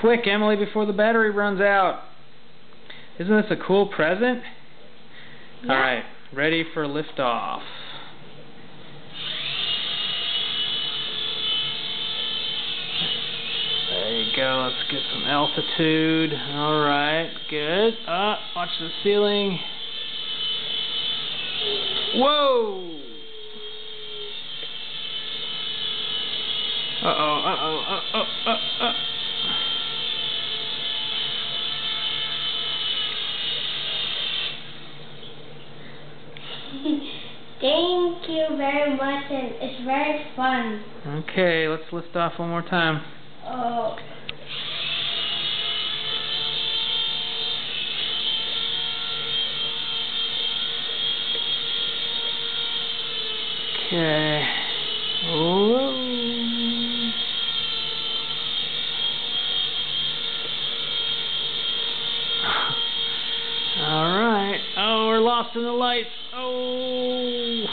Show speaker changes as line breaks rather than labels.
quick, Emily, before the battery runs out. Isn't this a cool present?
Yeah.
Alright, ready for liftoff. There you go, let's get some altitude. Alright, good. Watch the ceiling. Whoa! Uh-oh.
Thank you very much, and it's very fun.
Okay, let's lift off one more time.
Oh.
Okay. Whoa. All right. Oh, we're lost in the lights. Oh.